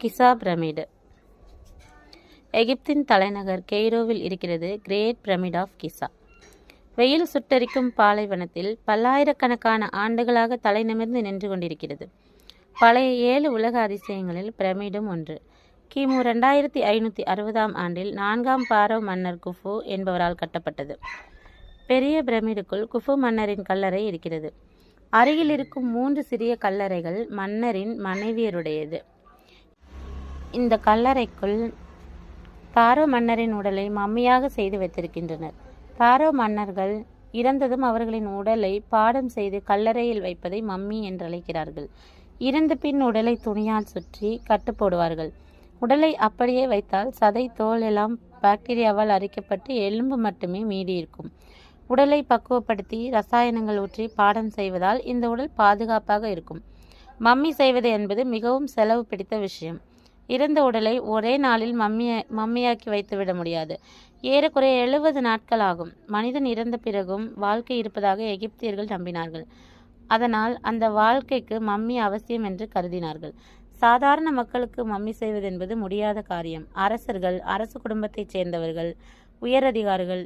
கிசா pyramid. எகிப்தின் தலைநகர் கெய்ரோவில் இருக்கிறது கிரேட் பிரமிட் ஆஃப் கிசா. வெயில் சுட்டரிக்கும் பாலைவனத்தில் பல்லாயிரக்கணக்கான ஆண்டுகளாக தலை நிமிர்ந்து நின்று கொண்டிருக்கிறது. பழைய 7 உலக அதிசயங்களில் பிரமிடும் ஒன்று. கிமு 2560ஆம் ஆண்டில் 4ஆம் பாரோ மன்னர் குஃபு என்பவரால் கட்டப்பட்டது. பெரிய பிரமிடுக்குள் குஃபு மன்னரின் கல்லறை இருக்கிறது. அருகில் இருக்கும் 3 சிறிய கல்லறைகள் மன்னரின் மனைவியருடையது. இந்த கல்லறைக்குள் பாரோ மன்னரின் உடலை மம்மியாக செய்து வைத்திருக்கின்றனர். பாரோ மன்னர்கள் இறந்ததும் அவர்களின் உடலை பாடம் செய்து கல்லறையில் வைப்பதை மம்மி என்று அழைக்கிறார்கள். இறந்த பின் உடலை துணியால் சுற்றி கட்டு போடுவார்கள். உடலை அப்படியே வைத்தால் சதை தோல் எல்லாம் பாக்டீரியாவால் அரிக்கப்பட்டு எலும்பு மட்டுமே மீதி இருக்கும். உடலை பக்குவப்படுத்தி ரசாயனங்கள் ஊற்றி பாடம் செய்வதால் இந்த உடல் பாதுகாப்பாக இருக்கும். மம்மி செய்வது என்பது மிகவும் செலவு பிடித்த விஷயம். இறந்த உடலை ஒரே நாளில் மம்மியாக்கி வைத்துவிட முடியாது. ஏறக்குறைய 70 நாட்கள் ஆகும். மனிதன் இறந்த பிறகும் வாழ்க்கை இருப்பதாக எகிப்தியர்கள் நம்பினார்கள். அதனால் அந்த வாழ்க்கைக்கு மம்மி அவசியம் என்று கருதினார்கள். சாதாரண மக்களுக்கு மம்மி செய்வது என்பது முடியாத காரியம். அரசர்கள், அரசு குடும்பத்தைச் சேர்ந்தவர்கள், உயரதிகாரிகள்,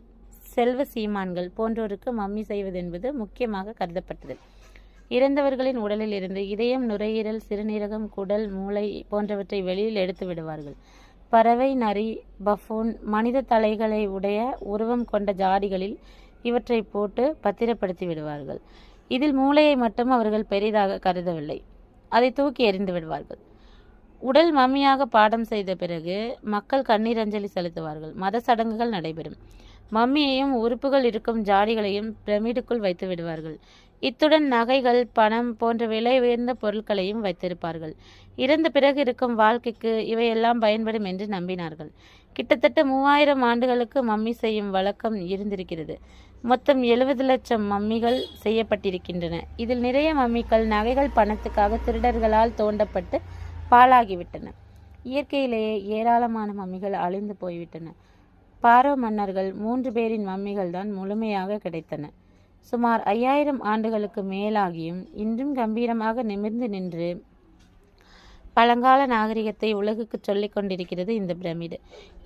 செல்வ சீமான்கள் போன்றோருக்கு மம்மி செய்வது என்பது முக்கியமாக கருதப்பட்டது. இறந்தவர்களின் உடலில் இருந்து இதயம், நுரையீரல், சிறுநீரகம், குடல், மூளை போன்றவற்றை வெளியில் எடுத்து விடுவார்கள். பறவை, நரி, பஃபூன், மனித தலைகளை உடைய உருவம் கொண்ட ஜாடிகளில் இவற்றை போட்டு பத்திரப்படுத்தி விடுவார்கள். இதில் மூளையை மட்டும் அவர்கள் பெரிதாக கருதவில்லை. அதை தூக்கி எறிந்து விடுவார்கள். உடல் மம்மியாக பாடம் செய்த பிறகு மக்கள் கண்ணீர் அஞ்சலி செலுத்துவார்கள். மத சடங்குகள் நடைபெறும். மம்மியையும் உறுப்புகள் இருக்கும் ஜாடிகளையும் பிரமிடுக்குள் வைத்து விடுவார்கள். இத்துடன் நகைகள், பணம் போன்ற விலை உயர்ந்த பொருட்களையும் வைத்திருப்பார்கள். இறந்த பிறகு இருக்கும் வாழ்க்கைக்கு இவையெல்லாம் பயன்படும் என்று நம்பினார்கள். கிட்டத்தட்ட 3000 ஆண்டுகளுக்கு மம்மி செய்யும் வழக்கம் இருந்திருக்கிறது. மொத்தம் 70 லட்சம் மம்மிகள் செய்யப்பட்டிருக்கின்றன. இதில் நிறைய மம்மிகள் நகைகள் பணத்துக்காக திருடர்களால் தோண்டப்பட்டு பாழாகிவிட்டன. இயற்கையிலேயே ஏராளமான மம்மிகள் அழிந்து போய்விட்டன. பாரோ மன்னர்கள் 3 பேரின் மம்மிகள் தான் முழுமையாக கிடைத்தன. சுமார் 5000 ஆண்டுகளுக்கு மேலாகியும் இன்றும் கம்பீரமாக நிமிர்ந்து நின்று பழங்கால நாகரிகத்தை உலகுக்கு சொல்லிக் கொண்டிருக்கிறது இந்த பிரமிடு.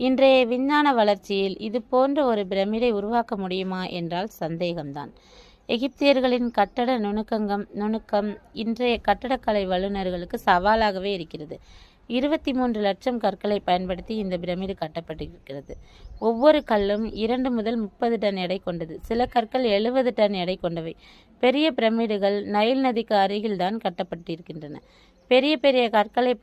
இன்றைய விஞ்ஞான வளர்ச்சியில் இது போன்ற ஒரு பிரமிடை உருவாக்க முடியுமா என்றால் சந்தேகம்தான். எகிப்தியர்களின் கட்டட நுணுக்கம் இன்றைய கட்டடக்கலை வல்லுநர்களுக்கு சவாலாகவே இருக்கிறது. 23 லட்சம் கற்களை பயன்படுத்தி இந்த பிரமிடு கட்டப்பட்டிருக்கிறது. ஒவ்வொரு கல்லும் 2 முதல் 30 டன் எடை கொண்டது. சில கற்கள் 70 டன் எடை கொண்டவை. பெரிய பிரமிடுகள் நைல் நதிக்கு அருகில்தான் கட்டப்பட்டிருக்கின்றன. பெரிய பெரிய கற்களை